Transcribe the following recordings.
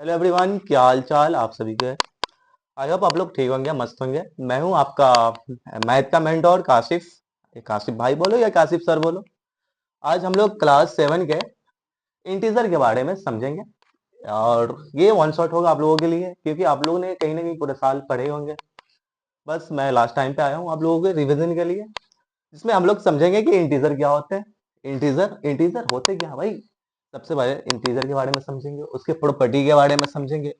Hello everyone, क्या हाल चाल आप सभी के। आई होप आप लोग ठीक होंगे, मस्त होंगे। मैं हूं आपका मैथ का मेंटोर काशिफ। ये काशिफ भाई बोलो या काशिफ सर बोलो। आज हम लोग क्लास 7 के इंटीजर के बारे में समझेंगे। और ये वन शॉट होगा आप लोगों के लिए, क्योंकि आप लोगों ने कहीं ना कहीं पूरे साल पढ़े होंगे। बस मैं लास्ट टाइम पे आया हूँ आप लोगों के रिविजन के लिए, जिसमें हम लोग समझेंगे कि इंटीजर क्या होते हैं। इंटीजर इंटीजर होते क्या हैं भाई। सबसे पहले इंटीजर के बारे में समझेंगे, उसके प्रॉपर्टी के बारे में समझेंगे।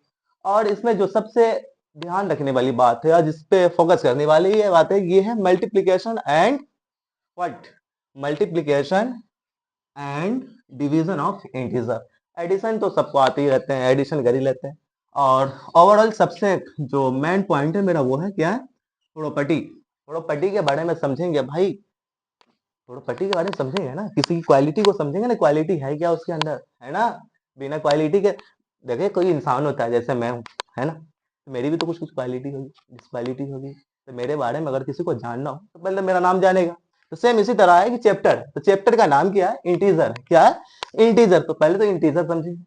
और इसमें जो सबसे ध्यान रखने वाली बात है, और जिस पे फोकस करने वाली ये बात है, ये है multiplication and what multiplication and division of integer. Addition तो सबको आते ही रहते हैं, एडिशन कर ही लेते हैं। और ओवरऑल सबसे जो मेन पॉइंट है मेरा, वो है क्या है, प्रॉपर्टी। प्रॉपर्टी के बारे में समझेंगे भाई। प्रॉपर्टी के बारे में समझेंगे ना, किसी की क्वालिटी को समझेंगे ना, क्वालिटी है क्या उसके अंदर, है ना। बिना क्वालिटी के, देखिए कोई इंसान होता है जैसे मैं हूँ, है ना। तो मेरी भी तो कुछ कुछ क्वालिटी होगी, डिसक्वालिटी होगी। तो मेरे बारे में अगर किसी को जानना हो तो पहले मेरा नाम जानेगा। तो सेम इसी तरह है कि चैप्टर, तो चैप्टर का नाम क्या है, इंटीजर। क्या है, इंटीजर। तो पहले तो इंटीजर समझेंगे,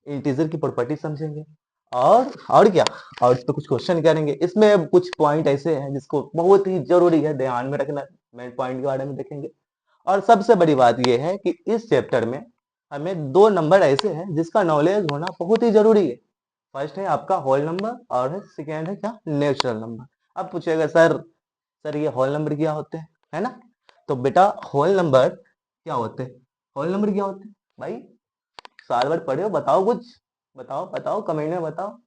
इंटीजर की प्रॉपर्टी समझेंगे। और क्या, और तो कुछ क्वेश्चन करेंगे। इसमें कुछ पॉइंट ऐसे हैं जिसको बहुत ही जरूरी है ध्यान में रखना। मेन पॉइंट के बारे में देखेंगे। और सबसे बड़ी बात यह है कि इस चैप्टर में हमें दो नंबर ऐसे हैं जिसका नॉलेज होना बहुत ही जरूरी है। फर्स्ट है आपका होल नंबर, और सेकेंड है क्या, नेचुरल नंबर। अब पूछेगा सर ये होल नंबर क्या होते हैं, है ना। तो बेटा होल नंबर क्या होते हैं, होल नंबर क्या होते हैं भाई। साल भर पढ़े हो, बताओ कुछ। बताओ बताओ, कमेंट में बताओ।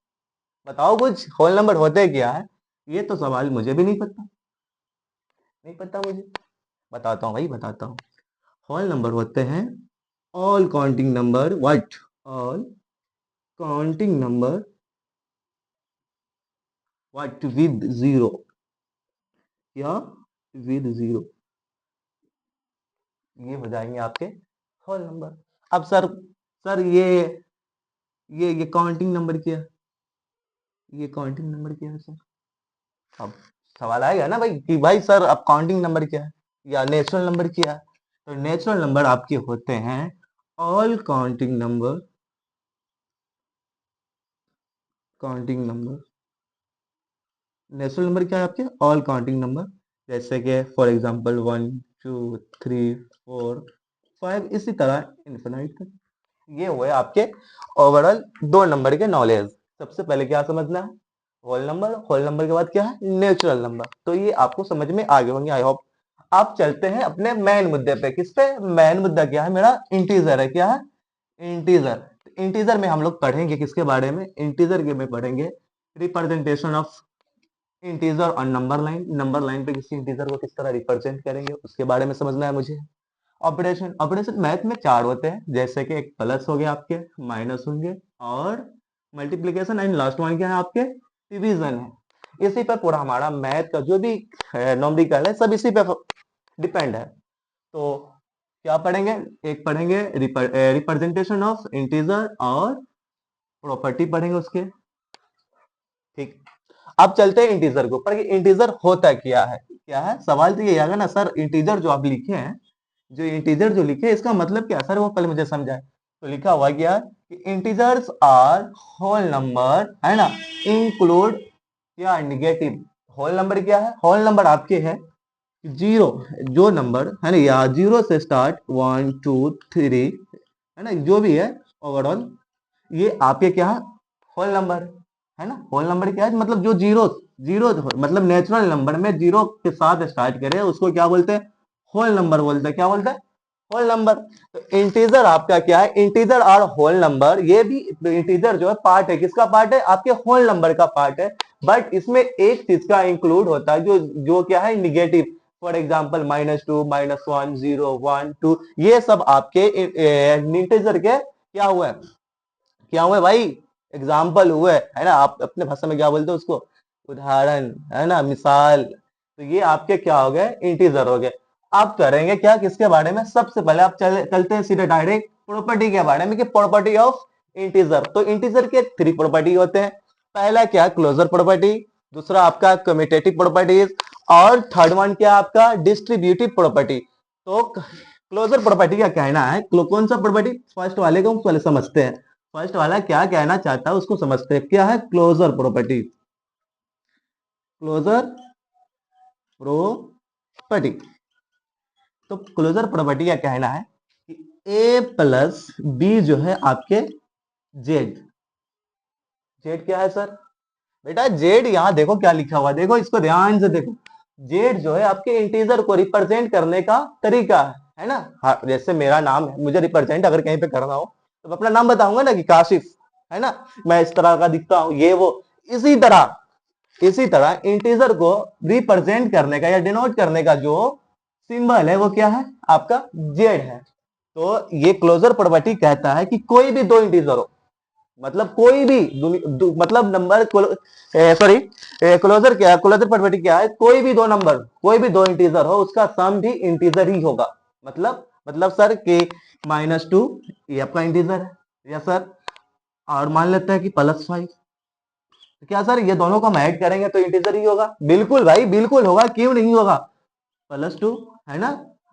बताओ कुछ, होल नंबर होते क्या है। ये तो सवाल मुझे भी नहीं पता, नहीं पता मुझे। बताता हूँ भाई, बताता हूँ। होल नंबर होते हैं all counting number, what, all counting number what with zero, या विद जीरो, ये हो जाएंगे आपके होल नंबर। अब सर ये काउंटिंग नंबर क्या है, ये काउंटिंग नंबर क्या है सर। अब सवाल आएगा ना भाई कि भाई सर अब काउंटिंग नंबर क्या है, या नेचुरल नंबर क्या है। तो नेचुरल नंबर आपके होते हैं all counting number, counting number. Natural number क्या है आपके, ऑल काउंटिंग नंबर। जैसे कि फॉर एग्जांपल 1 2 3 4 5, इसी तरह इन्फिनाइट तक। ये हुए आपके ओवरऑल दो नंबर के नॉलेज। सबसे पहले क्या समझना है, होल नंबर। होल नंबर के बाद क्या है, नेचुरल नंबर। तो ये आपको समझ में आ गए होंगे आई होप। आप चलते हैं अपने मेन मुद्दे पे। किस पे, मेन मुद्दा क्या है मेरा, इंटीजर है। क्या है, इंटीजर। इंटीजर में हम लोग पढ़ेंगे किसके बारे में, इंटीजर के में पढ़ेंगे रिप्रेजेंटेशन ऑफ इंटीजर और नंबर लाइन। नंबर लाइन पे किसी इंटीजर को किस तरह रिप्रेजेंट करेंगे उसके बारे में समझना है मुझे। ऑपरेशन, ऑपरेशन मैथ में चार होते हैं, जैसे कि एक प्लस हो गया आपके, माइनस होंगे, और मल्टीप्लीकेशन, एंड लास्ट वन क्या है आपके, डिवीजन है। इसी पर पूरा हमारा मैथ का जो भी नॉमरिकल है सब इसी पे डिपेंड है। तो क्या पढ़ेंगे, एक पढ़ेंगे रिप्रेजेंटेशन ऑफ इंटीजर, और प्रॉपर्टी पढ़ेंगे उसके। ठीक। अब चलते हैं इंटीजर के ऊपर कि इंटीजर होता क्या है। क्या है, सवाल तो ये आएगा ना सर, इंटीजर जो आप लिखे हैं, जो इंटीजर जो लिखे हैं, इसका मतलब क्या है सर, वो पहले मुझे समझाए। तो लिखा हुआ क्या कि इंटीजर्स आर होल नंबर, है ना, इंक्लूड क्या, निगेटिव। होल नंबर क्या है, होल नंबर आपके है जीरो, जो नंबर है ना, या जीरो से स्टार्ट 1 2 3, है ना, जो भी है ओवरऑल, ये आपके क्या है, होल नंबर, है ना। होल नंबर क्या है, मतलब जो जीरो, जीरो मतलब नेचुरल नंबर में जीरो के साथ स्टार्ट करे उसको क्या बोलते हैं, होल नंबर बोलते हैं। क्या बोलते हैं, होल नंबर। तो इंटीजर आपका क्या है, इंटीजर और होल नंबर, ये भी इंटीजर जो है पार्ट है, किसका पार्ट है, आपके होल नंबर का पार्ट है। बट इसमें एक चीज का इंक्लूड होता है जो जो क्या है, निगेटिव। फॉर एग्जाम्पल -2 -1 0 1 2, ये सब आपके इंटीजर के क्या हुआ है, क्या हुए भाई, एग्जाम्पल हुए, है ना। आप अपने भाषा में क्या बोलते हो उसको, उदाहरण, है ना, मिसाल। तो ये आपके क्या हो गए, इंटीजर हो गए। आप करेंगे क्या, किसके बारे में, सबसे पहले आप चलते हैं सीधे डायरेक्ट प्रॉपर्टी के बारे में, कि प्रॉपर्टी ऑफ इंटीजर। तो इंटीजर के थ्री प्रॉपर्टी होते हैं। पहला क्या, क्लोजर प्रॉपर्टी। दूसरा आपका कम्यूटेटिव प्रॉपर्टीज। और थर्ड वन क्या आपका, डिस्ट्रीब्यूटिव प्रॉपर्टी। तो क्लोजर प्रॉपर्टी का कहना है, कौन सा प्रॉपर्टी, फर्स्ट वाले को हम पहले समझते हैं। फर्स्ट वाला क्या कहना चाहता है उसको समझते हैं। क्या है क्लोजर प्रॉपर्टी, क्लोजर प्रॉपर्टी। तो क्लोजर प्रॉपर्टी का कहना है कि ए प्लस बी जो है आपके जेड, जेड क्या है सर बेटा, जेड यहाँ देखो क्या लिखा हुआ, देखो इसको ध्यान से देखो। जेड जो है आपके इंटीजर को रिप्रेजेंट करने का तरीका है ना। हाँ, जैसे मेरा नाम है, मुझे रिप्रेजेंट अगर कहीं पे करना हो तो मैं अपना नाम बताऊंगा ना कि काशिफ, है ना, मैं इस तरह का दिखता हूं, ये वो। इसी तरह इंटीजर को रिप्रेजेंट करने का या डिनोट करने का जो सिंबल है वो क्या है आपका जेड है। तो ये क्लोजर प्रॉपर्टी कहता है कि कोई भी दो इंटीजर हो, मतलब कोई भी मतलब नंबर, सॉरी, क्लोजर क्या, क्लोजर प्रॉपर्टी क्या है, कोई भी दो नंबर, कोई भी दो इंटीजर हो उसका सम भी इंटीजर ही होगा। मतलब सर कि -2 ये आपका इंटीजर है, या सर और मान लेते हैं कि +5, तो क्या सर ये दोनों को हम ऐड करेंगे तो इंटीजर ही होगा? बिल्कुल भाई बिल्कुल होगा, क्यों नहीं होगा। +2 है ना,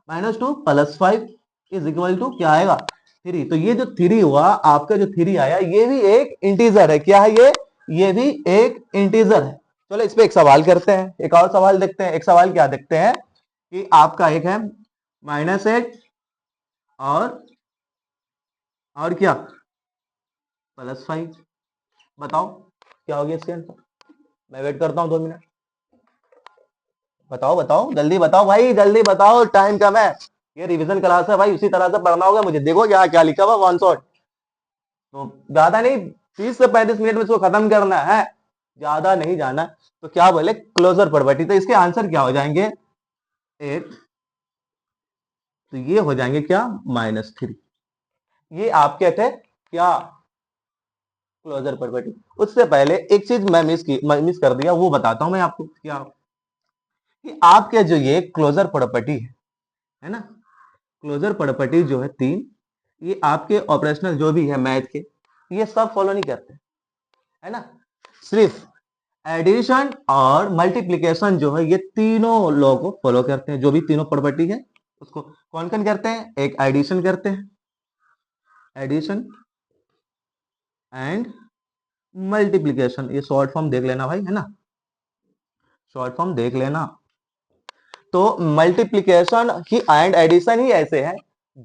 -2 +5 इज इक्वल टू क्या आएगा 3। तो ये जो 3 हुआ आपका, जो 3 आया ये भी एक इंटीजर है। क्या है ये भी एक इंटीजर है। चलो इस पे एक सवाल करते हैं, एक और सवाल देखते हैं। एक सवाल क्या देखते हैं कि आपका एक है -8 और क्या +5। बताओ क्या हो गया इसके आंसर। मैं वेट करता हूँ 2 मिनट। बताओ बताओ जल्दी बताओ भाई, जल्दी बताओ, टाइम कम है। ये रिवीजन क्लास है भाई, उसी तरह से पढ़ना होगा मुझे। देखो क्या क्या लिखा हुआ वन शॉट, तो ज्यादा नहीं, 30 से 35 मिनट में इसको खत्म करना है, ज्यादा नहीं जाना। तो क्या बोले क्लोजर प्रॉपर्टी, तो इसके आंसर क्या हो जाएंगे 8, तो ये हो जाएंगे क्या -3। ये आपके थे क्या क्लोजर प्रॉपर्टी। उससे पहले एक चीज मैं मिस कर दिया, वो बताता हूं मैं आपको क्या, कि आपके जो ये क्लोजर प्रॉपर्टी है ना, क्लोजर प्रॉपर्टी जो है 3, ये आपके ऑपरेशनल जो भी है मैथ के, ये सब फॉलो नहीं करते, है ना। सिर्फ एडिशन और मल्टीप्लिकेशन जो है ये तीनों लॉ को फॉलो करते हैं। जो भी तीनों प्रॉपर्टी है उसको कौन कौन करते हैं, एक एडिशन करते हैं, एडिशन एंड मल्टीप्लिकेशन। ये शॉर्ट फॉर्म देख लेना भाई, है ना, शॉर्ट फॉर्म देख लेना। तो मल्टीप्लिकेशन ही एंड एडिशन ही ऐसे हैं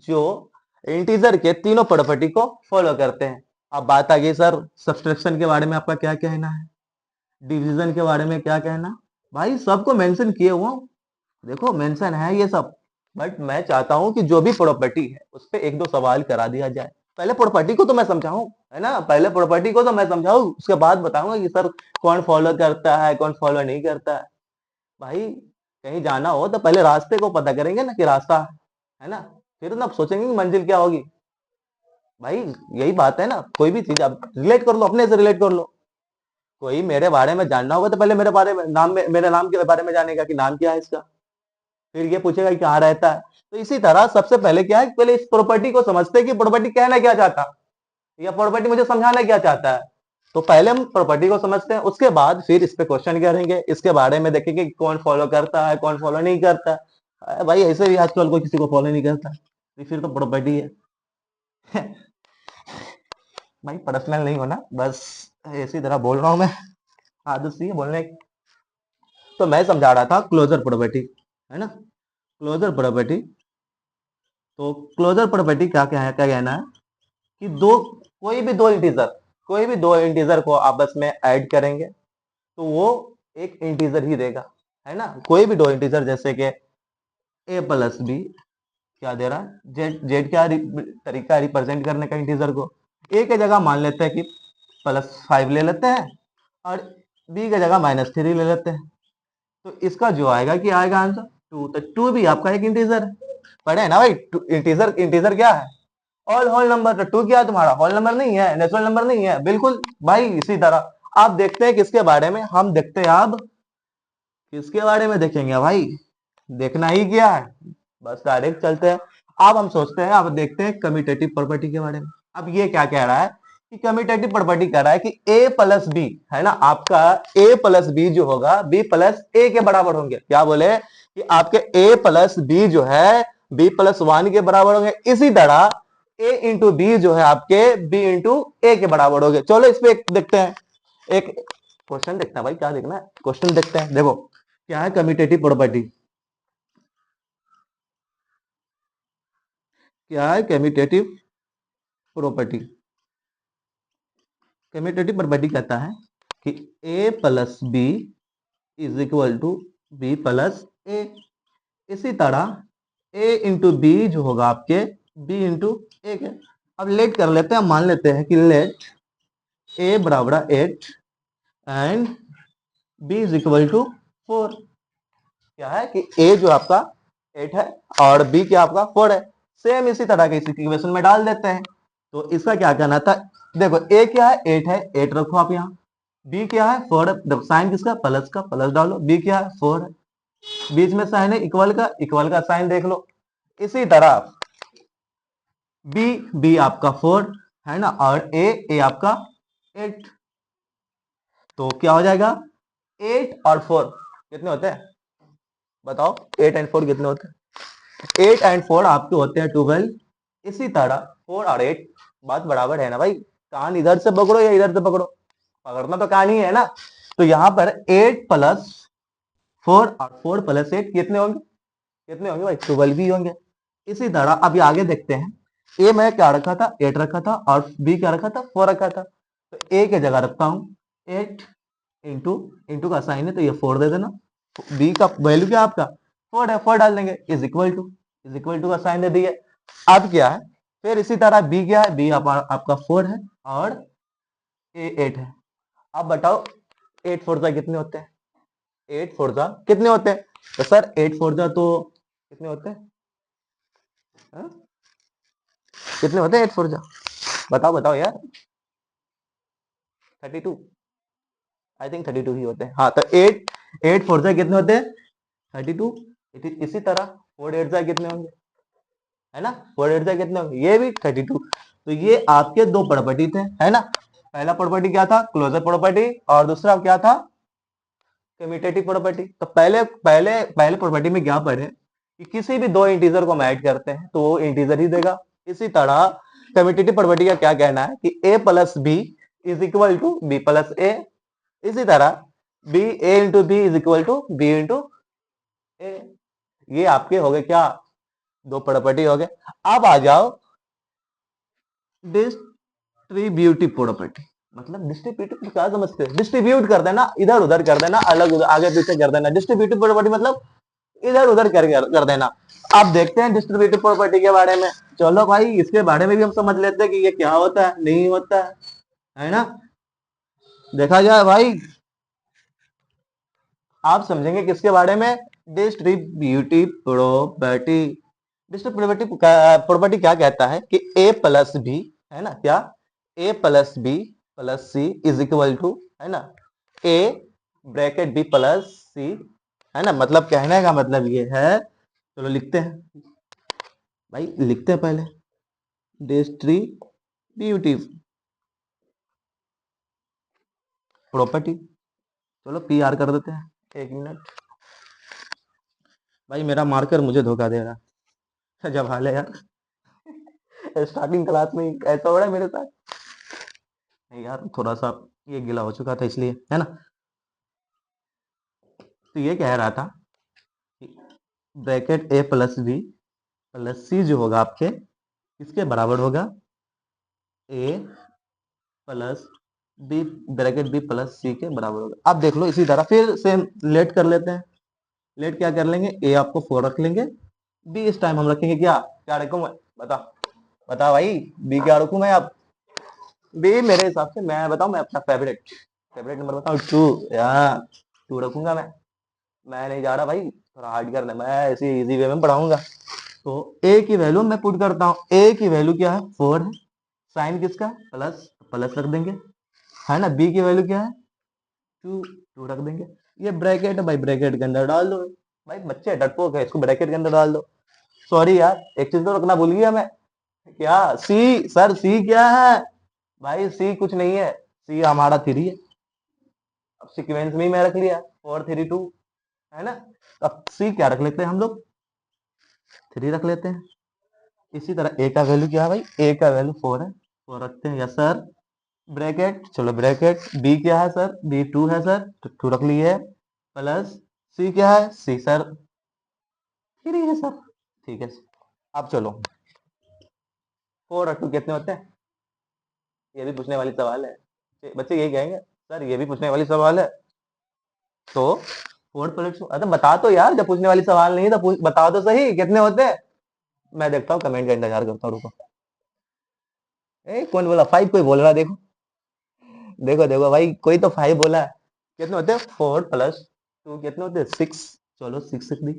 जो इंटीजर के तीनों प्रॉपर्टी को फॉलो करते हैं। अब बात आ गई सर सब्सट्रैक्शन के बारे में, आपका क्या कहना है, डिवीजन के बारे में क्या कहना। भाई सबको मेंशन किए हुआ, देखो मेंशन है ये सब, बट मैं चाहता हूं कि जो भी प्रॉपर्टी है उस पर एक दो सवाल करा दिया जाए। पहले प्रॉपर्टी को तो मैं समझाऊं, है ना, पहले प्रॉपर्टी को तो मैं समझाऊं, उसके बाद बताऊंगा कि सर कौन फॉलो करता है कौन फॉलो नहीं करता है। भाई कहीं जाना हो तो पहले रास्ते को पता करेंगे ना कि रास्ता है ना, फिर ना सोचेंगे कि मंजिल क्या होगी। भाई यही बात है ना, कोई भी चीज आप रिलेट कर लो, अपने से रिलेट कर लो। कोई मेरे बारे में जानना होगा तो पहले मेरे बारे में मेरे नाम के बारे में जानेगा कि नाम क्या है इसका, फिर ये पूछेगा कि कहाँ रहता है। तो इसी तरह सबसे पहले क्या है, पहले इस प्रॉपर्टी को समझते हैं कि प्रॉपर्टी कहना क्या चाहता है, या प्रॉपर्टी मुझे समझाना क्या चाहता है। तो पहले हम प्रॉपर्टी को समझते हैं, उसके बाद फिर इस पे क्वेश्चन करेंगे, इसके बारे में देखेंगे कि कौन फॉलो करता है कौन फॉलो नहीं करता है। भाई ऐसे भी आजकल कोई किसी को फॉलो नहीं करता, तो फिर तो प्रॉपर्टी है। भाई पर्सनल नहीं होना, बस इसी तरह बोल रहा हूं मैं, आदत सी है बोलने की। तो मैं समझा रहा था क्लोजर प्रॉपर्टी, है ना, क्लोजर प्रॉपर्टी। तो क्लोजर प्रॉपर्टी क्या कहना है कि कोई भी दो इंटीजर को आपस में ऐड करेंगे तो वो एक इंटीजर ही देगा, है ना। कोई भी दो इंटीजर जैसे कि a प्लस बी क्या दे रहा है, जेड क्या तरीका रिप्रेजेंट करने का इंटीजर को। a के जगह मान लेते हैं कि +5 ले लेते हैं, और b के जगह -3 ले लेते हैं। तो इसका जो आएगा कि आएगा आंसर 2, तो 2 भी आपका एक इंटीजर है। पढ़े है ना भाई, इंटीजर इंटीजर क्या है, ऑल होल नंबर। तो 2 क्या है तुम्हारा, होल नंबर नहीं है, नेचुरल नंबर नहीं है, बिल्कुल भाई। इसी तरह आप देखते हैं किसके बारे में, हम देखते हैं अब किसके बारे में देखेंगे भाई, देखना ही क्या है, बस डायरेक्ट चलते हैं। अब हम सोचते हैं, अब देखते हैं कम्यूटेटिव प्रॉपर्टी के बारे में। अब ये क्या कह रहा है कि कम्यूटेटिव प्रॉपर्टी कह रहा है कि a प्लस बी, है ना, आपका a प्लस बी जो होगा b प्लस a के बराबर होंगे। क्या बोले कि आपके a प्लस बी जो है b +1 के बराबर होंगे। इसी तरह ए इंटू बी जो है आपके बी इंटू ए के बराबर हो गए। चलो इस पे एक देखते हैं, एक क्वेश्चन देखते हैं भाई, क्या देखना है, क्वेश्चन देखते हैं। देखो क्या है कम्यूटेटिव प्रॉपर्टी, क्या है कम्यूटेटिव प्रॉपर्टी। कम्यूटेटिव प्रॉपर्टी कहता है कि A plus B is equal to B plus A. इसी तरह ए इंटू बी जो होगा आपके बी इंटू ए के। अब लेट कर लेते हैं, मान लेते हैं कि लेट ए बराबर 8 and B is equal to 4। क्या है कि ए जो आपका 8 है और बी क्या आपका 4 है। सेम इसी तरह के इस इक्वेशन में डाल देते हैं। तो इसका क्या कहना था, देखो ए क्या है 8 है, 8 रखो आप यहाँ। बी क्या है 4 है, देखो साइन किसका प्लस का, प्लस डालो। बी क्या है 4 है, बीच में साइन है इक्वल का साइन देख लो। इसी तरह बी बी आपका 4 है ना, और ए आपका 8। तो क्या हो जाएगा 8 और 4 कितने होते हैं बताओ, 8 एंड 4 कितने होते हैं, 8 एंड 4 आपके होते हैं 12। इसी तरह 4 और 8 बात बराबर है ना भाई, कान इधर से पकड़ो या इधर से पकड़ो, पकड़ना तो कान ही है ना। तो यहां पर 8 प्लस 4 और 4 प्लस 8 कितने होंगे, कितने होंगे भाई 12 भी होंगे। इसी तरह अभी आगे देखते हैं, ए मैं क्या रखा था 8 रखा था और बी क्या रखा था 4 रखा था। तो ए की जगह रखता हूँ 8 इंटू, इंटू का साइन है तो ये 4 दे देना। बी का वैल्यू क्या आपका 4 है, 4 डाल देंगे, इज इक्वल टू का साइन दे दिए। अब क्या है फिर इसी तरह बी क्या है, बी आपका 4 है और ए 8 है। अब बताओ 8 फोर जा कितने होते हैं, 8 फोर जा कितने होते हैं। तो सर 8 फोर जा तो कितने होते हैं, हाँ? कितने होते हैं 8 फोर जा, बताओ बताओ यार। 32, आई थिंक 32 ही होते हैं। हाँ तो 8 फोर जा कितने होते हैं 32। इसी तरह 4 8 जा कितने होंगे, है ना, 4 8 जा कितने होंगे, ये भी 32। तो ये आपके दो प्रॉपर्टी थे, है ना। पहला प्रॉपर्टी क्या था क्लोजर प्रॉपर्टी और दूसरा क्या था कम्यूटेटिव प्रॉपर्टी। तो पहले पहले पहले प्रॉपर्टी में क्या पढ़े कि किसी भी दो इंटीजर को हम ऐड करते हैं तो वो इंटीजर ही देगा। इसी तरह कम्यूटेटिव प्रॉपर्टी का क्या कहना है कि a plus B is equal to B plus A. इसी तरह B A into B is equal to B into A. ये आपके हो गए क्या, दो प्रॉपर्टी हो गए। अब आ जाओ डिस्ट्रीब्यूटिव प्रॉपर्टी। मतलब डिस्ट्रीब्यूटिव क्या समझते हैं, डिस्ट्रीब्यूट कर देना, इधर उधर कर देना, अलग उधर आगे पीछे कर देना। डिस्ट्रीब्यूटिव प्रॉपर्टी मतलब इधर उधर कर देना। अब देखते हैं डिस्ट्रीब्यूटिव प्रॉपर्टी के बारे में। चलो भाई इसके बारे में भी हम समझ लेते हैं कि ये क्या होता है नहीं होता है ना। देखा जाए भाई, आप समझेंगे किसके बारे में, डिस्ट्रीब्यूटिव प्रॉपर्टी। डिस्ट्रीब्यूटिव प्रॉपर्टी क्या कहता है कि ए प्लस बी, है ना, क्या A plus B plus C is equal to, है ना, A bracket B plus C, है ना। मतलब कहने का मतलब ये है, चलो लिखते हैं भाई, लिखते हैं पहले डिस्ट्रीब्यूटिव प्रॉपर्टी। चलो पी आर कर देते हैं, एक मिनट भाई, मेरा मार्कर मुझे धोखा दे रहा है जब हाल है यार। स्टार्टिंग क्लास में ही ऐसा हो रहा है मेरे साथ, नहीं यार थोड़ा सा ये गिला हो चुका था इसलिए, है ना। तो ये कह रहा था कि bracket A plus B plus C जो होगा आपके किसके बराबर होगा, A plus B bracket B plus C के बराबर होगा। अब देख लो इसी तरह फिर सेम लेट कर लेते हैं। लेट क्या कर लेंगे, ए आपको 4 रख लेंगे, बी इस टाइम हम रखेंगे क्या, क्या रखूं मैं बता, बता भाई बी क्या रखूं मैं। अब बी मेरे हिसाब से मैं बताऊं, मैं अपना फेवरेट फेवरेट नंबर बताऊं 2 यार, 2 रखूंगा मैं नहीं जा रहा भाई थोड़ा हार्ड करने, मैं ऐसे इजी वे में पढ़ाऊंगा। तो ए की वैल्यू मैं पुट करता हूँ, ए की वैल्यू क्या है 4 है, साइन किसका प्लस, प्लस रख देंगे, है ना। बी की वैल्यू क्या है 2, 2 रख देंगे। ये ब्रैकेट है भाई, ब्रैकेट के अंदर डाल दो। भाई बच्चे डरपोक है, इसको ब्रैकेट के अंदर डाल दो। सॉरी यार एक चीज तो रखना भूल गया मैं, क्या सी, सर सी क्या है भाई, सी कुछ नहीं है, सी हमारा 3 है। अब सीक्वेंस में ही मैं रख लिया 4 3 2, है ना। अब सी क्या रख लेते हैं हम लोग, 3 रख लेते हैं। इसी तरह ए का वैल्यू क्या है भाई, ए का वैल्यू 4 है, 4 रखते हैं, यस सर, ब्रैकेट, चलो ब्रैकेट, बी क्या है सर, बी 2 है सर, तो 2 रख लिए, प्लस सी क्या है, सी सर 3 है सर, ठीक है। अब चलो 4 और 2 कितने होते हैं, ये भी पूछने वाली सवाल है, बच्चे यही कहेंगे सर ये भी पूछने वाली सवाल है, तो 4 प्लस 2, अरे बता तो यार, जब पूछने वाली सवाल नहीं है तो बताओ तो सही कितने होते हैं, मैं देखता हूँ, कमेंट का इंतजार करता हूँ, रुको। ए कौन बोला 5, कोई बोल रहा है, देखो देखो देखो भाई, कोई तो 5 बोला है, कितने होते हैं 4 प्लस 2 कितने होते हैं 6, चलो 6 लिख दी,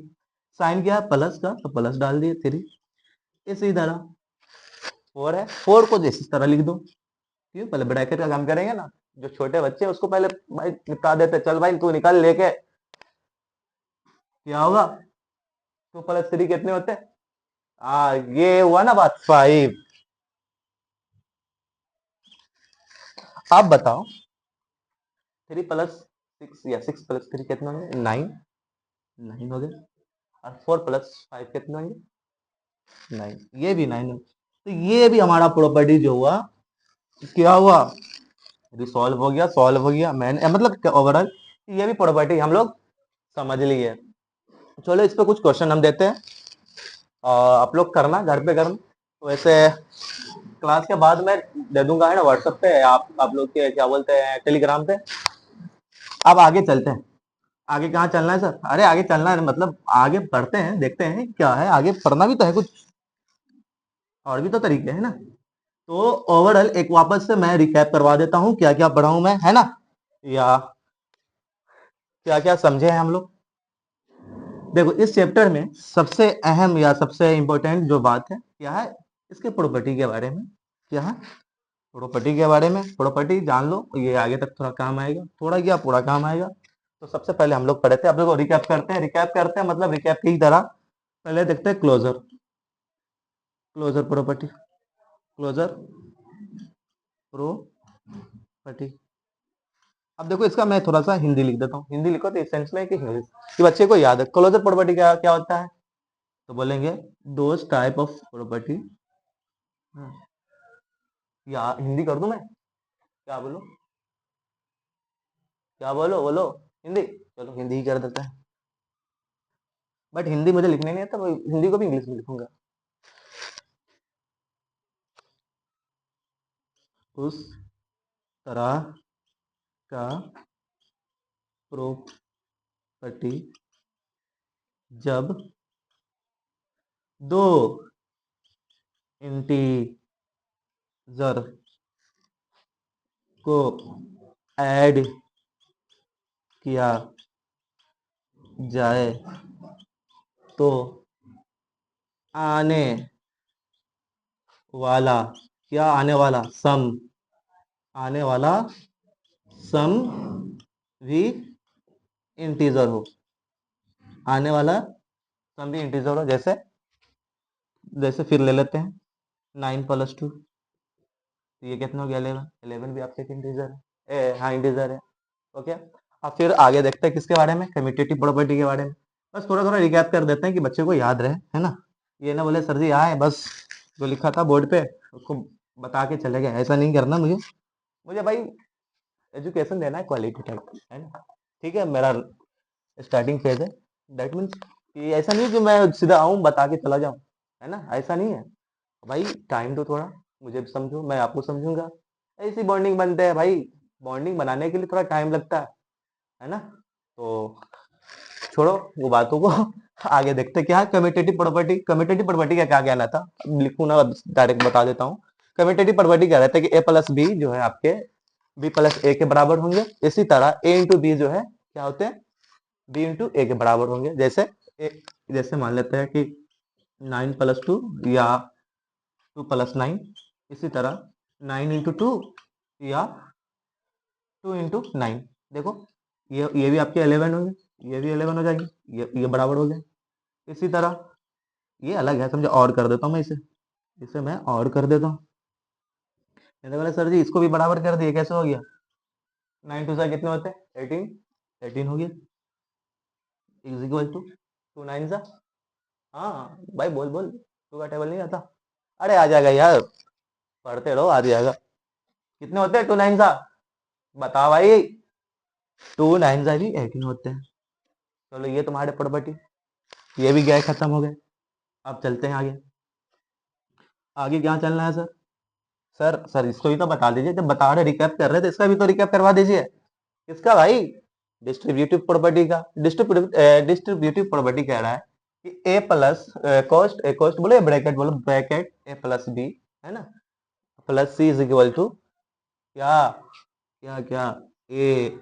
साइन क्या है प्लस का, तो प्लस डाल दिए 3, इसी तरह 4 है, 4 को इस तरह लिख दो, क्यों, पहले ब्रैकेट का काम करेंगे ना, जो छोटे बच्चे हैं उसको पहले भाई निपटा देते, चल भाई तू निकाल लेके, क्या होगा 2 प्लस 3 कितने होते हैं, ये हुआ ना बात 5। आप बताओ 3 प्लस 6 या 6 प्लस 3 कितने होंगे, 9, 9 हो गए, और 4 प्लस 5 कितने होंगे, 9, ये भी 9 हो, तो ये भी हमारा प्रॉपर्टी जो हुआ, क्या हुआ, सॉल्व हो गया, सॉल्व हो गया, मैंने मतलब ओवरऑल ये भी प्रॉपर्टी हम लोग समझ ली है। चलो इस पे कुछ क्वेश्चन हम देते हैं, आप लोग करना घर पे करना, वैसे क्लास के बाद मैं दे दूंगा है ना व्हाट्सएप पे, आप लोग के क्या बोलते हैं टेलीग्राम पे। अब आगे चलते हैं, आगे कहाँ चलना है सर, अरे आगे चलना है मतलब आगे पढ़ते हैं, देखते हैं क्या है, आगे पढ़ना भी तो है, कुछ और भी तो तरीके हैं ना, तो ओवरऑल एक वापस से मैं रिकैप करवा देता हूँ क्या क्या पढ़ा हूं मैं, है ना, या क्या क्या समझे हैं हम लोग। देखो इस चैप्टर में सबसे अहम या सबसे इंपॉर्टेंट जो बात है क्या है, इसके प्रॉपर्टी के बारे में, क्या है प्रॉपर्टी के बारे में, प्रॉपर्टी जान लो, ये आगे तक थोड़ा काम आएगा, थोड़ा क्या पूरा काम आएगा। तो सबसे पहले हम लोग पढ़े थे, अब देखो रिकैप करते हैं, रिकैप करते हैं मतलब रिकैप की तरह, पहले देखते हैं closure, closure property, closure property. अब देखो इसका मैं थोड़ा सा हिंदी लिख देता हूँ, हिंदी लिखो तो इस सेंस में कि इंग्लिश, कि बच्चे को याद है क्लोजर प्रॉपर्टी क्या क्या होता है, तो बोलेंगे दोज टाइप ऑफ प्रॉपर्टी, या हिंदी कर दूं मैं, क्या बोलो, क्या बोलो बोलो, हिंदी, चलो हिंदी ही कर देता है, बट हिंदी मुझे लिखने नहीं आता, हिंदी को भी इंग्लिश में लिखूंगा, उस तरह का प्रॉपर्टी जब दो इंटीजर को ऐड किया जाए तो आने वाला, क्या आने वाला सम, आने वाला सम भी इंटीजर हो, आने वाला सम भी इंटीजर हो, जैसे जैसे फिर ले लेते हैं 9 प्लस 2, तो ये कितना हो गया 11, 11 भी आपके इंटीजर है, हाँ इंटीजर है, ओके। अब फिर आगे देखते हैं किसके बारे में, कम्यूटेटिव प्रॉपर्टी के बारे में, बस थोड़ा थोड़ा रिकैप कर देते हैं कि बच्चे को याद रहे, है ना, ये ना बोले सर जी आए बस जो लिखा था बोर्ड पे उसको बता के चले गए, ऐसा नहीं करना मुझे, मुझे भाई एजुकेशन देना है क्वालिटी टाइप, है ना, ठीक है, मेरा स्टार्टिंग फेज है, दैट मीन्स कि ऐसा नहीं कि मैं सीधा आऊँ बता के चला जाऊँ, है ना, ऐसा नहीं है भाई, टाइम दो थोड़ा, मुझे भी समझो मैं आपको समझूंगा, ऐसी बॉन्डिंग बनते हैं भाई, बॉन्डिंग बनाने के लिए थोड़ा टाइम लगता है ना, तो छोड़ो वो बातों को आगे देखते क्या है, कम्यूटेटिव प्रॉपर्टी, कम्यूटेटिव प्रॉपर्टी का क्या कहना था, अब लिखूँ ना डायरेक्ट बता देता हूँ, कम्यूटेटिव प्रॉपर्टी क्या रहता है कि ए प्लस बी जो है आपके बी प्लस ए के बराबर होंगे, इसी तरह ए इंटू बी जो है क्या होते हैं बी इंटू ए के बराबर होंगे, जैसे जैसे मान लेते हैं कि 9 प्लस 2 या 2 प्लस 9, इसी तरह 9 इंटू 2 या 2 इंटू 9, देखो ये भी आपके 11 होंगे, ये भी 11 हो जाएंगे, ये बराबर हो गए, इसी तरह ये अलग है समझो, और कर देता हूँ मैं इसे, इसे मैं और कर देता हूँ, मैंने बोला सर जी इसको भी बराबर कर दिए, कैसे हो गया 9 टू सा कितने होते हैं 18, 18 हो गया, इज इक्वल टू 2 9 सा, हाँ भाई बोल बोल, टू का टेबल नहीं आता, अरे आ जाएगा यार, पढ़ते रहो, आ जाएगा। कितने होते हैं 2 9 सा? बताओ भाई। 2 9 सा भी 18 होते हैं। चलो ये तुम्हारे प्रॉपर्टी, ये भी गए, खत्म हो गए। अब चलते हैं आगे। आगे क्या चलना है सर? सर सर इसको भी तो बता दीजिए, जब बता रहे रिकैप कर रहे थे, इसका भी तो रिकैप करवा दीजिए। किसका भाई? डिस्ट्रीब्यूटिव प्रॉपर्टी का। डिस्ट्रीब्यूटिव प्रॉपर्टी कह रहा है कि A plus cost, A cost बोले ब्रैकेट, बोलो ब्रैकेट ए प्लस बी, है ना, plus C is equal to क्या क्या क्या, A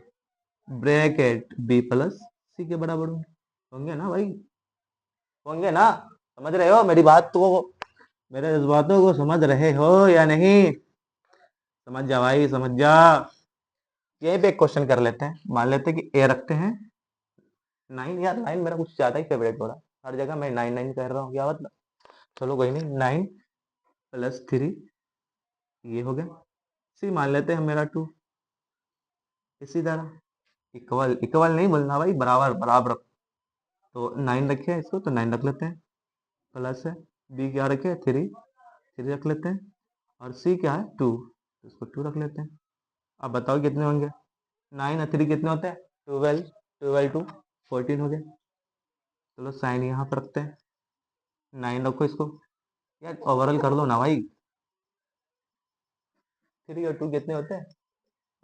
bracket B plus C के बराबर होंगे ना भाई? होंगे ना? समझ रहे हो मेरी बात को? मेरे इस बातों को समझ रहे हो या नहीं? समझ जा भाई, समझ जा। यहीं पे एक क्वेश्चन कर लेते हैं। मान लेते हैं कि ए रखते हैं 9। यार 9 मेरा कुछ ज्यादा ही फेवरेट हो रहा है, हर जगह मैं 9 9 कह रहा हूँ, क्या मतलब। चलो कोई नहीं, 9 + 3 ये हो गया। सी मान लेते हैं मेरा 2। इसी तरह इक्वल, इक्वल नहीं बोलना भाई, बराबर बराबर। तो 9 रखे इसको, तो 9 रख लेते हैं, प्लस है। बी क्या रखे? 3, 3 रख लेते हैं। और सी क्या है? 2, इसको 2 रख लेते हैं। अब बताओ कितने होंगे? 9 और 3 कितने होते हैं? 12, 12 2 14 हो गए। चलो साइन यहाँ पर रखते हैं, 9 रखो इसको। यार ओवरऑल कर लो ना भाई। 3 और 2 कितने होते हैं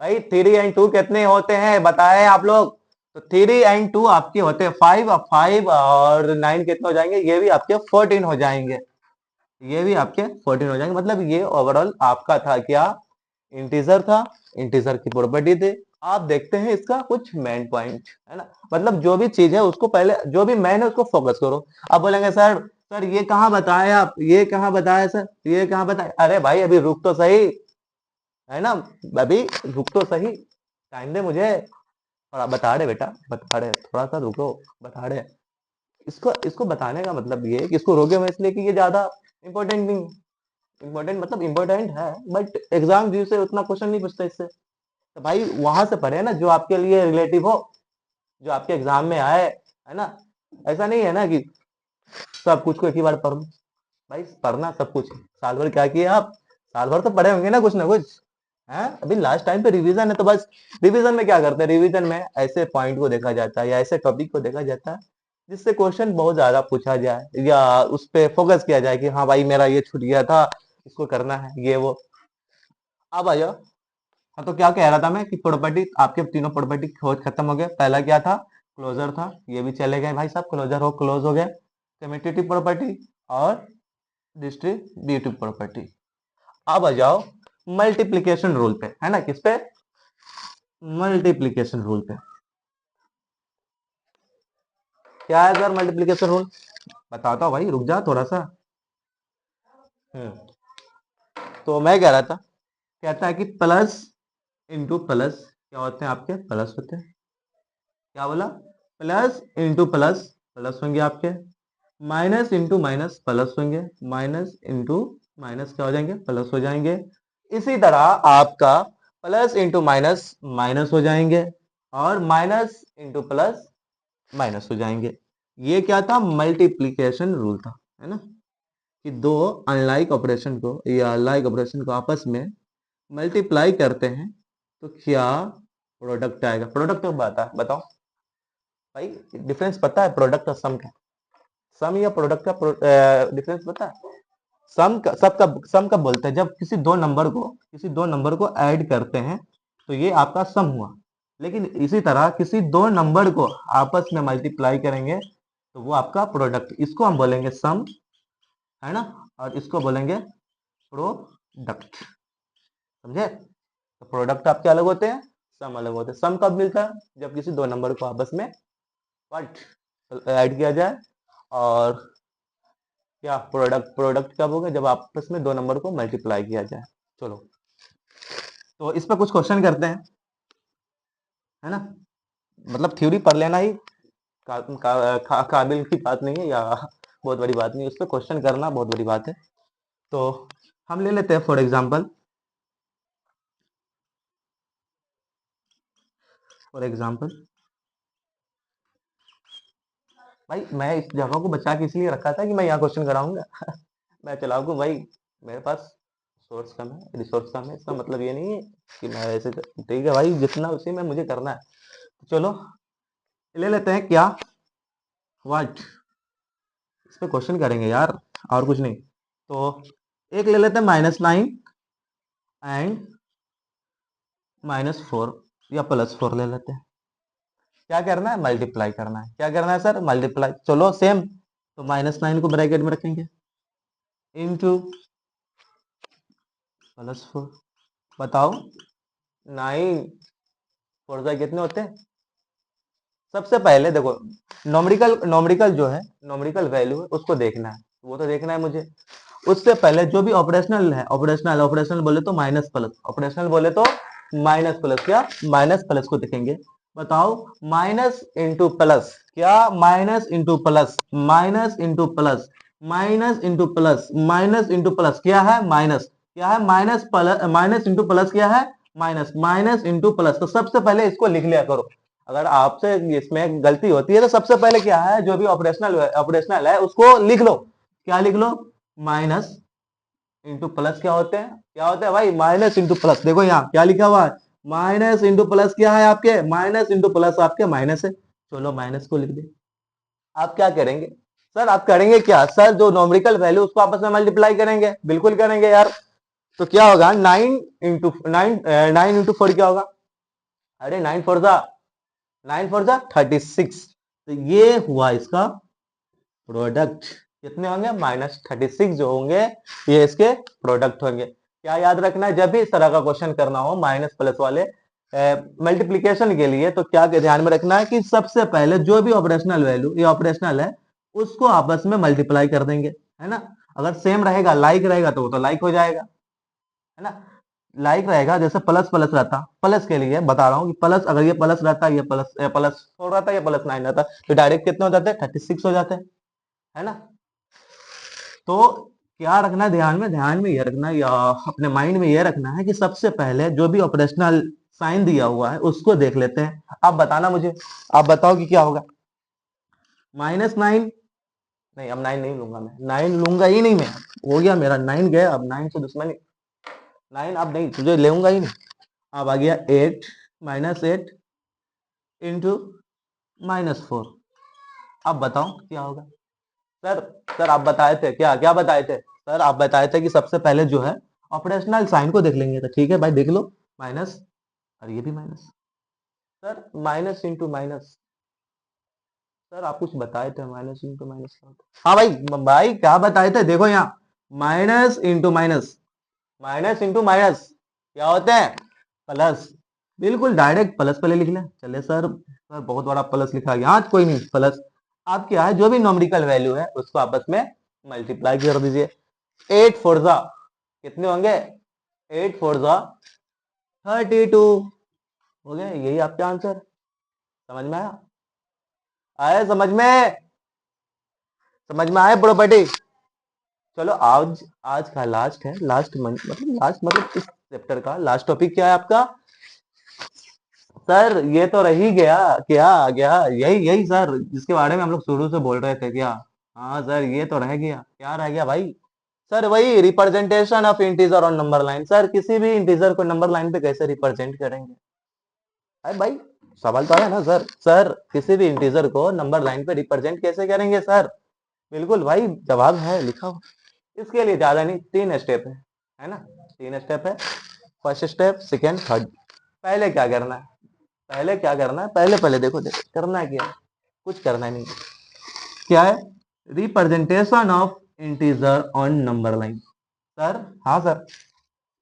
भाई? 3 और 2 कितने होते हैं बताएं आप लोग? तो 3 और 2 आपके होते हैं 5, और 5 और 9 कितने हो जाएंगे? ये भी आपके 14 हो जाएंगे। ये भी आपके 14 हो जाएंगे। मतलब ये ओवरऑल आपका था क्या? इंटीजर था, इंटीजर की प्रॉपर्टी थी। आप देखते हैं इसका कुछ मेन पॉइंट, है ना, मतलब जो भी चीज है उसको पहले, जो भी मेन है उसको फोकस करो। आप बोलेंगे सर, सर ये कहाँ बताए आप, ये कहाँ बताया सर, ये कहाँ बताए? अरे भाई अभी रुक तो सही, है ना, अभी रुक तो सही, टाइम दे मुझे थोड़ा। बता रहे बेटा, बता रहे, थोड़ा सा रुको, बता रहे। इसको इसको बताने का मतलब ये है कि इसको रोके मैं इसलिए कि ये ज्यादा इंपॉर्टेंट नहीं है। इंपॉर्टेंट मतलब इंपॉर्टेंट है, बट एग्जाम व्यू से उतना क्वेश्चन नहीं पूछता इससे। तो भाई वहां से पढ़े ना जो आपके लिए रिलेटिव हो, जो आपके एग्जाम में आए, है ना। ऐसा नहीं है ना कि सब कुछ को एक ही बार पढ़ लो। भाई पढ़ना सब कुछ है। साल भर क्या किए आप? साल भर तो पढ़े होंगे ना कुछ। है अभी लास्ट टाइम पे रिवीजन है, तो बस रिवीजन में क्या करते हैं? रिवीजन में ऐसे पॉइंट को देखा जाता है या ऐसे टॉपिक को देखा जाता है जिससे क्वेश्चन बहुत ज्यादा पूछा जाए, या उस पे फोकस किया जाए कि हाँ भाई मेरा ये छूट गया था, इसको करना है, ये वो। अब आ जाओ। हाँ तो क्या कह रहा था मैं कि प्रॉपर्टी, आपके तीनों प्रॉपर्टी खोज खत्म हो गए। पहला क्या था? क्लोजर था, ये भी चले गए भाई साहब, क्लोजर हो क्लोज हो गए। कम्यूटेटिव प्रॉपर्टी और डिस्ट्रीब्यूटिव प्रॉपर्टी। अब आ जाओ मल्टीप्लीकेशन रूल पे, है ना, किस पे? मल्टीप्लीकेशन रूल पे। क्या है सर मल्टीप्लीकेशन रूल? बताता हूँ भाई, रुक जा थोड़ा सा। हम्म तो मैं कह रहा था, कहता है कि प्लस इंटू प्लस क्या होते हैं आपके? प्लस होते हैं। क्या बोला? प्लस इंटू प्लस प्लस होंगे आपके। माइनस इंटू माइनस प्लस होंगे, माइनस इंटू माइनस क्या हो जाएंगे? प्लस हो जाएंगे। इसी तरह आपका प्लस इंटू माइनस माइनस हो जाएंगे, और माइनस इंटू प्लस माइनस हो जाएंगे। ये क्या था? मल्टीप्लीकेशन रूल था, है ना, कि दो अनलाइक ऑपरेशन को या लाइक ऑपरेशन को आपस में मल्टीप्लाई करते हैं तो क्या प्रोडक्ट आएगा? प्रोडक्ट कब आता है बताओ भाई? डिफरेंस पता है प्रोडक्ट और सम का? सम या प्रोडक्ट का डिफरेंस पता है? सम का, सबका सम कब बोलते हैं? जब किसी दो नंबर को ऐड करते हैं तो ये आपका सम हुआ। लेकिन इसी तरह किसी दो नंबर को आपस में मल्टीप्लाई करेंगे तो वो आपका प्रोडक्ट, इसको हम बोलेंगे सम, है ना, और इसको बोलेंगे प्रोडक्ट। समझे? तो प्रोडक्ट आपके अलग होते हैं, सम अलग होते हैं। सम कब मिलता है? जब किसी दो नंबर को आपस में व्हाट ऐड किया जाए। और क्या प्रोडक्ट? प्रोडक्ट कब होगा? जब आपस में दो नंबर को मल्टीप्लाई किया जाए। चलो तो इस पर कुछ क्वेश्चन करते हैं, है ना, मतलब थ्योरी पढ़ लेना ही काबिल की बात नहीं है, या बहुत बड़ी बात नहीं है, उस पर क्वेश्चन करना बहुत बड़ी बात है। तो हम ले लेते हैं फॉर एग्जाम्पल भाई मैं इस जगह को बचा के इसलिए रखा था कि मैं यहाँ क्वेश्चन कराऊंगा। मैं चलाऊंगा भाई। मेरे पास सोर्स कम है, रिसोर्स कम है, इसका मतलब ये नहीं है कि मैं ऐसे ठीक है भाई, जितना उसी में मुझे करना है। तो चलो ले लेते हैं क्या, व्हाट, इस पे क्वेश्चन करेंगे यार, और कुछ नहीं। तो एक ले लेते हैं -9 एंड -4 या +4 ले लेते हैं। क्या करना है, मल्टीप्लाई करना है। क्या करना है सर, मल्टीप्लाई। चलो सेम, तो -9 को ब्रैकेट में रखेंगे इनटू +4। बताओ 9 4 कितने होते हैं। सबसे पहले देखो, नॉमरिकल नॉमरिकल जो है, नॉमरिकल वैल्यू है उसको देखना है, वो तो देखना है मुझे। उससे पहले जो भी ऑपरेशनल है, ऑपरेशनल ऑपरेशनल बोले तो माइनस प्लस, ऑपरेशनल बोले तो माइनस प्लस, क्या माइनस प्लस को देखेंगे। बताओ माइनस इंटू प्लस, क्या minus into plus, minus into plus, minus into plus, minus into plus, क्या है माइनस, क्या है minus plus, minus into plus क्या है माइनस, माइनस इंटू प्लस। तो सबसे पहले इसको लिख लिया करो। अगर आपसे इसमें गलती होती है तो सबसे पहले क्या है, जो भी ऑपरेशनल ऑपरेशनल है उसको लिख लो। क्या लिख लो, माइनस इंटू प्लस क्या होते हैं, क्या होते हैं भाई, माइनस इंटू प्लस। देखो यहाँ क्या लिखा हुआ है, माइनस इंटू प्लस क्या है आपके, माइनस इंटू प्लस आपके माइनस है। चलो माइनस को लिख दे। आप क्या करेंगे सर, आप करेंगे क्या सर, जो नॉमरिकल वैल्यू उसको आपस में मल्टीप्लाई करेंगे, बिल्कुल करेंगे यार। तो क्या होगा, 9 इंटू 4 क्या होगा, अरे 9 4 जा 36। तो ये हुआ इसका प्रोडक्ट। कितने होंगे, -36 जो होंगे ये इसके प्रोडक्ट होंगे। क्या याद रखना है, जब भी इस तरह का क्वेश्चन करना हो माइनस प्लस वाले मल्टीप्लीकेशन के लिए, तो क्या ध्यान में रखना है कि सबसे पहले जो भी ऑपरेशनल वैल्यू ये ऑपरेशनल है उसको आपस में मल्टीप्लाई कर देंगे, है ना। अगर सेम रहेगा, लाइक रहेगा, तो वो तो लाइक हो जाएगा, है ना। लाइक रहेगा, जैसे प्लस प्लस रहता, प्लस के लिए बता रहा हूँ कि प्लस, अगर ये प्लस रहता, ये +4 रहता, ये +9 रहता, तो डायरेक्ट कितने हो जाते हैं, 36 हो जाते हैं, है ना। तो क्या रखना है ध्यान में, ध्यान में ये रखना है, या अपने माइंड में ये रखना है कि सबसे पहले जो भी ऑपरेशनल साइन दिया हुआ है उसको देख लेते हैं। आप बताना मुझे, आप बताओ कि क्या होगा। -9, नहीं अब 9 नहीं लूंगा मैं, 9 लूंगा ही नहीं मैं, हो गया मेरा 9 गया, अब 9 से दुश्मनी, 9 अब नहीं, तुझे लेऊंगा ही नहीं। अब आ गया 8 -8 इंटू -4। अब बताओ क्या होगा सर। सर आप बताए थे, क्या क्या बताए थे सर, आप बताए थे कि सबसे पहले जो है ऑपरेशनल साइन को देख लेंगे। तो ठीक है भाई देख लो, माइनस, और ये भी minus. Sir minus into minus, sir आप कुछ बताए थे, माइनस इंटू माइनस क्या होता है? हाँ भाई, भाई क्या बताए थे, देखो यहाँ minus into minus, minus into minus क्या होते हैं, प्लस। बिल्कुल डायरेक्ट प्लस पहले लिख लें, चले सर, सर बहुत बड़ा प्लस लिखा गया, आज कोई नहीं प्लस। आप क्या है, जो भी नॉमरिकल वैल्यू है उसको आपस में मल्टीप्लाई कर दीजिए। 8 4 जा कितने होंगे, 8 4 जा 32 हो गए, यही आपका आंसर। समझ में आया, आया समझ में, समझ में आया प्रॉपर्टी। चलो आज, आज का लास्ट है, लास्ट मंथ मतलब लास्ट मतलब इस चैप्टर का लास्ट टॉपिक क्या है आपका, सर ये तो रह ही गया, क्या गया, यही यही सर जिसके बारे में हम लोग शुरू से बोल रहे थे क्या। हाँ सर ये तो रह गया, क्या रह गया भाई, सर वही representation of integer on number line. Sir किसी भी इंटीजर को नंबर लाइन पे कैसे रिप्रेजेंट करेंगे, अरे भाई सवाल तो आया ना सर, सर किसी भी इंटीजर को नंबर लाइन पे रिप्रेजेंट कैसे करेंगे सर। बिल्कुल भाई, जवाब है लिखा हुआ। इसके लिए ज्यादा नहीं, 3 स्टेप है ना, 3 स्टेप है। First step, second, third. पहले क्या करना है, पहले क्या करना है, पहले पहले देखो देखो करना है क्या, कुछ करना नहीं। क्या है, representation of integer on number line. Sir हाँ सर,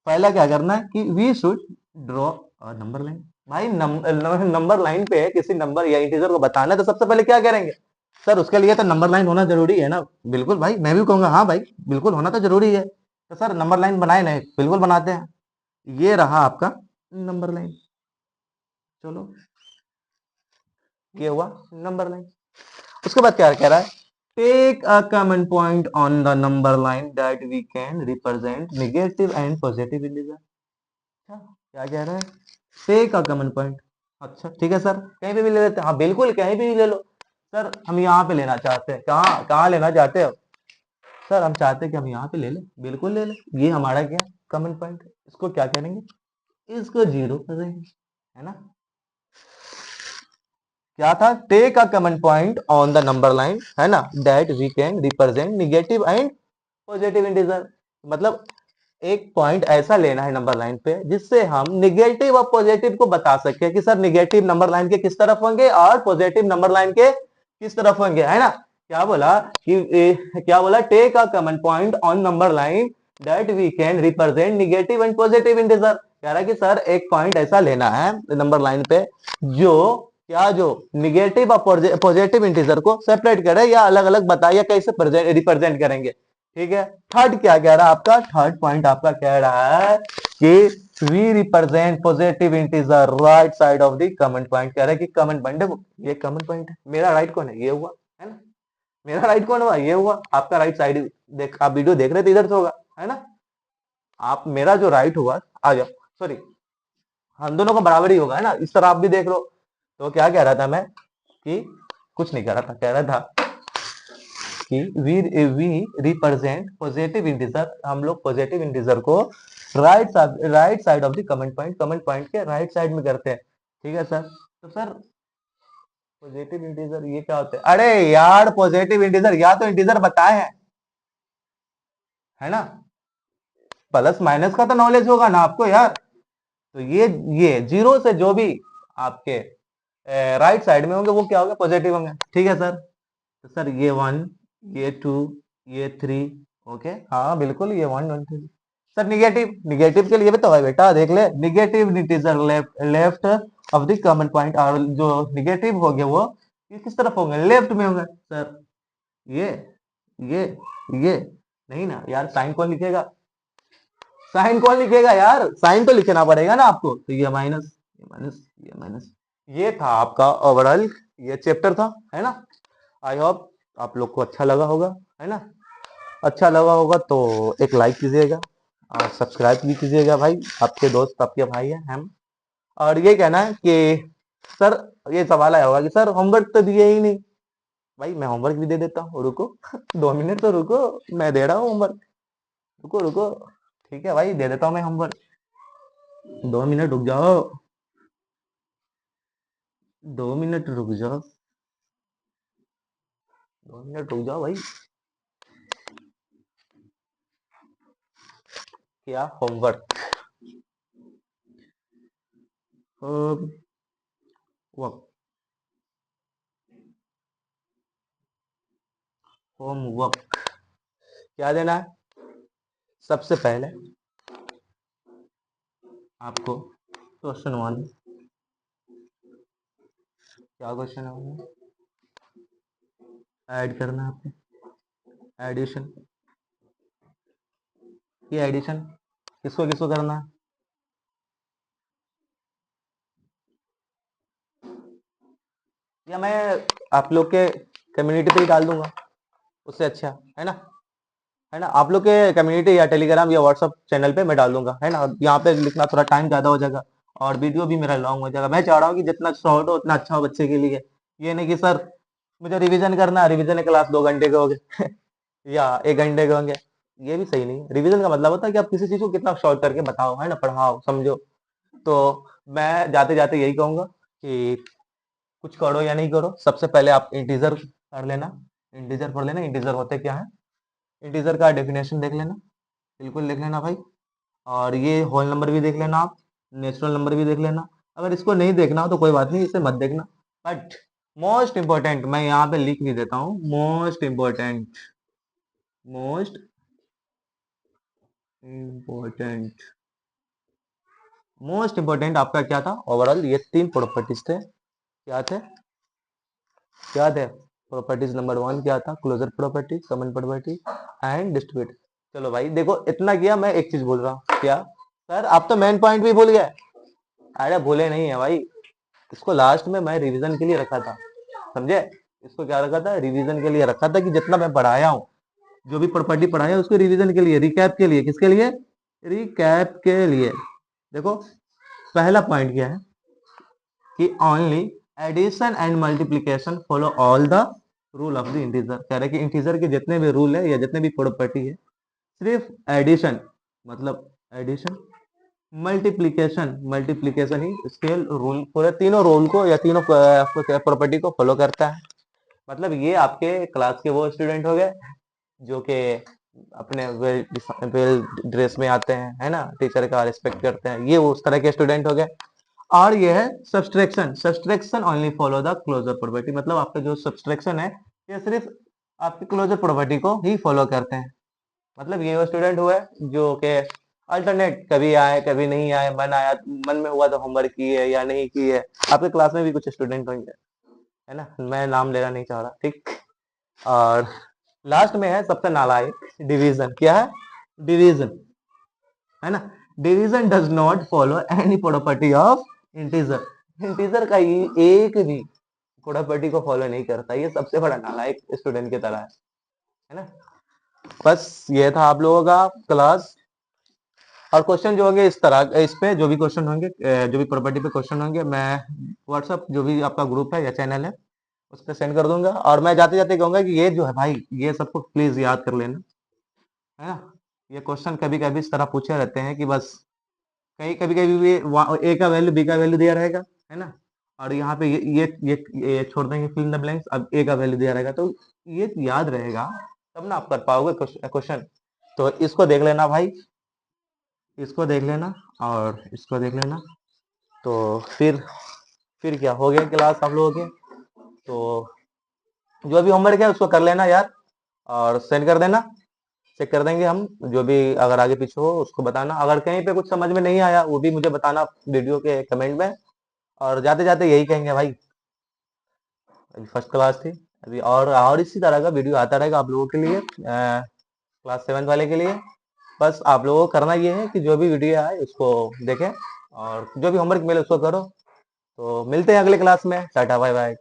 पहला क्या करना है कि we should draw number line. भाई नंबर लाइन पे किसी नंबर या इंटीजर को बताना है तो सबसे पहले क्या करेंगे सर, उसके लिए तो नंबर लाइन होना जरूरी है ना। बिल्कुल भाई, मैं भी कहूंगा हाँ भाई, बिल्कुल होना तो जरूरी है। तो सर नंबर लाइन बनाए नहीं, बिल्कुल बनाते हैं। ये रहा आपका नंबर लाइन। चलो ये हुआ नंबर लाइन। उसके बाद क्या कह रहा है, take a common point on the number line that we can represent negative and positive integer. अच्छा क्या कह रहा है, टेक अ कॉमन पॉइंट। अच्छा ठीक है सर, कहीं पे भी ले लेते हैं, हाँ बिल्कुल कहीं भी ले लो। सर हम यहाँ पे लेना चाहते हैं, कहाँ कहाँ लेना चाहते हो, सर हम चाहते हैं कि हम यहाँ पे ले लें, बिल्कुल ले लें, ये हमारा क्या कॉमन पॉइंट है, इसको क्या करेंगे, इसको जीरो कर देंगे, है ना। क्या था, take a common point on the number line, है ना, that we can represent negative and positive integer. मतलब एक पॉइंट ऐसा लेना है नंबर लाइन पे जिससे हम निगेटिव और पॉजिटिव को बता सके कि सर निगेटिव नंबर लाइन के किस तरफ होंगे और पॉजिटिव नंबर लाइन के किस तरफ होंगे, है ना। क्या बोला कि क्या बोला, take a common point on number line that we can represent negative and positive integer. कह रहा है कि सर एक पॉइंट ऐसा लेना है नंबर लाइन पे जो क्या, जो निगेटिव और पॉजिटिव इंटीजर को सेपरेट करे या अलग अलग बताए या कैसे रिप्रेजेंट करेंगे। ठीक है, थर्ड क्या कह रहा है आपका, थर्ड पॉइंट आपका कह रहा है कि we represent positive integer right side of the common point. कह रहा है कि कॉमन पॉइंट है, ये कॉमन पॉइंट है, मेरा राइट कौन है, ये हुआ, है ना, मेरा राइट कौन हुआ, ये हुआ, आपका राइट साइड देख, आप वीडियो देख रहे थे इधर से होगा, है ना। आप मेरा जो राइट हुआ, आ जाओ, सॉरी, हम दोनों का बराबर ही होगा, है ना, इस तरह आप भी देख लो। तो क्या कह रहा था मैं कि कुछ नहीं कह रहा था, कह रहा था कि वी रिप्रेजेंट पॉजिटिव इंटीजर, हम लोग पॉजिटिव इंटीजर को right side of the comment point के राइट साइड में करते हैं। ठीक है सर, तो सर पॉजिटिव इंटीजर ये क्या होते हैं, अरे यार पॉजिटिव इंटीजर या तो इंटीजर बताए हैं, है ना, प्लस माइनस का तो नॉलेज होगा ना आपको यार। तो ये जीरो से जो भी आपके राइट साइड में होंगे वो क्या होंगे, पॉजिटिव होंगे। ठीक है सर, तो सर ये 1, ये 2, ये 3, ओके, हाँ बिल्कुल ये 1 1 2। सर निगेटिव, निगेटिव के लिए भी तो है बेटा, देख ले, negative integer left of the common point, और जो निगेटिव होंगे वो ये किस तरफ होंगे, लेफ्ट में होंगे सर। ये ये ये नहीं ना यार, साइन कौन लिखेगा, साइन कौन लिखेगा यार, साइन तो लिखना पड़ेगा ना आपको। तो ये माइनस, ये माइनस, ये माइनस। ये था आपका ओवरऑल ये चैप्टर था, है ना। आई होप आप लोग को अच्छा लगा होगा, है ना। अच्छा लगा होगा तो एक लाइक कीजिएगा और सब्सक्राइब भी कीजिएगा भाई, आपके दोस्त आपके भाई है हम। और ये कहना है कि सर, ये सवाल आया होगा कि सर होमवर्क तो दिए ही नहीं। भाई मैं होमवर्क भी दे देता हूँ, रुको 2 मिनट तो रुको, मैं दे रहा हूँ होमवर्क, रुको रुको। ठीक है भाई, दे देता हूँ मैं होमवर्क, 2 मिनट रुक जाओ, 2 मिनट रुक जाओ, 2 मिनट रुक जाओ भाई। क्या होमवर्क, वर्क, होमवर्क क्या देना है, सबसे पहले आपको क्वेश्चन 1, क्या क्वेश्चन है, ऐड करना है आपको, एडिशन, ये एडिशन किसको किसको करना है, या मैं आप लोग के कम्युनिटी पे ही डाल दूंगा, उससे अच्छा, है ना, है ना, आप लोग के कम्युनिटी या टेलीग्राम या व्हाट्सअप चैनल पे मैं डाल दूंगा, है ना। यहाँ पे लिखना थोड़ा टाइम ज्यादा हो जाएगा और वीडियो भी मेरा लॉन्ग हो जाएगा। मैं चाह रहा हूँ कि जितना शॉर्ट हो उतना अच्छा हो बच्चे के लिए। ये नहीं कि सर मुझे रिवीजन करना है, रिवीजन क्लास 2 घंटे के हो गए या 1 घंटे के होंगे, ये भी सही नहीं है। रिवीजन का मतलब होता है कि आप किसी चीज को कितना शॉर्ट करके बताओ, है ना, पढ़ाओ, समझो। तो मैं जाते जाते यही कहूंगा कि कुछ करो या नहीं करो, सबसे पहले आप इंटीजर पढ़ लेना, इंटीजर पढ़ लेना, इंटीजर होते क्या है, इंटीजर का डेफिनेशन देख लेना, बिल्कुल देख लेना भाई। और ये होल नंबर भी देख लेना आप, नेचुरल नंबर भी देख लेना। अगर इसको नहीं देखना हो तो कोई बात नहीं, इसे मत देखना। बट मोस्ट इंपॉर्टेंट मैं यहाँ पे लिख भी देता हूँ, most important, most important, most important आपका क्या था, ओवरऑल ये 3 प्रॉपर्टीज थे, क्या थे, क्या थे प्रॉपर्टीज। नंबर 1 क्या था, closure property, common property and distribute. चलो भाई देखो, इतना किया, मैं एक चीज बोल रहा हूँ, क्या सर आप तो मेन पॉइंट भी भूल गए। अरे भूले नहीं है भाई, इसको लास्ट में मैं रिवीजन के लिए रखा था, समझे। इसको क्या रखा था, रिवीजन के लिए रखा था, कि जितना मैं पढ़ाया हूँ, जो भी प्रॉपर्टी पढ़ाया उसको रिवीजन के लिए, रिकैप के लिए, किसके लिए, रिकैप के लिए। देखो पहला पॉइंट क्या है कि only addition and multiplication follow all the rule of the integer, कह रहे हैं कि इंटीजर के जितने भी रूल है या जितने भी प्रॉपर्टी है, सिर्फ एडिशन, मतलब एडिशन, मल्टीप्लीकेशन ही इसके रूल, पूरे तीनों रूल को या तीनों प्रॉपर्टी को फॉलो करता है। मतलब ये आपके क्लास के वो स्टूडेंट हो गए जो कि अपने वेल वेल ड्रेस में आते हैं, है ना, टीचर का रिस्पेक्ट करते हैं, ये उस तरह के स्टूडेंट हो गए। और ये है subtraction, subtraction only follow the closure property, मतलब आपका जो सब्सट्रैक्शन है ये सिर्फ आपकी क्लोजर प्रॉपर्टी को ही फॉलो करते हैं। मतलब ये वो स्टूडेंट हुए जो कि अल्टरनेट, कभी आए कभी नहीं आए, मन में हुआ तो होमवर्क किए या नहीं किए। आपके क्लास में भी कुछ स्टूडेंट होंगे, है ना, मैं नाम लेना नहीं चाह रहा, ठीक। और लास्ट में है सबसे नालायक, डिवीजन। क्या है? डिवीजन, है ना। Division does not follow any property of integer, integer का ये एक भी प्रॉपर्टी को फॉलो नहीं करता, ये सबसे बड़ा नालायक स्टूडेंट की तरह है ना। बस ये था आप लोगों का क्लास। और क्वेश्चन जो होंगे इस तरह, इस पे जो भी क्वेश्चन होंगे, जो भी प्रॉपर्टी पे क्वेश्चन होंगे, मैं व्हाट्सअप जो भी आपका ग्रुप है या चैनल है उस पर सेंड कर दूंगा। और मैं जाते जाते कहूंगा कि ये जो है भाई, ये सबको प्लीज याद कर लेना, है ना। ये क्वेश्चन कभी कभी इस तरह पूछे रहते हैं कि बस, कहीं कभी कभी भी ए का वैल्यू बी का वैल्यू दिया रहेगा, है ना, और यहाँ पे ये छोड़ देंगे फिल इन द ब्लैंक्स, अब ए का वैल्यू दिया रहेगा, तो ये याद रहेगा तब ना आप कर पाओगे क्वेश्चन। तो इसको देख लेना भाई, इसको देख लेना और इसको देख लेना। तो फिर क्या हो गया क्लास आप लोगों के। तो जो भी होमवर्क है उसको कर लेना यार, और सेंड कर देना, चेक कर देंगे हम। जो भी अगर आगे पीछे हो उसको बताना, अगर कहीं पे कुछ समझ में नहीं आया वो भी मुझे बताना वीडियो के कमेंट में। और जाते जाते यही कहेंगे भाई, अभी फर्स्ट क्लास थी, अभी और इसी तरह का वीडियो आता रहेगा आप लोगों के लिए, क्लास 7 वाले के लिए। बस आप लोगों को करना ये है कि जो भी वीडियो आए उसको देखें और जो भी होमवर्क मिले उसको करो। तो मिलते हैं अगले क्लास में, टाटा बाय बाय।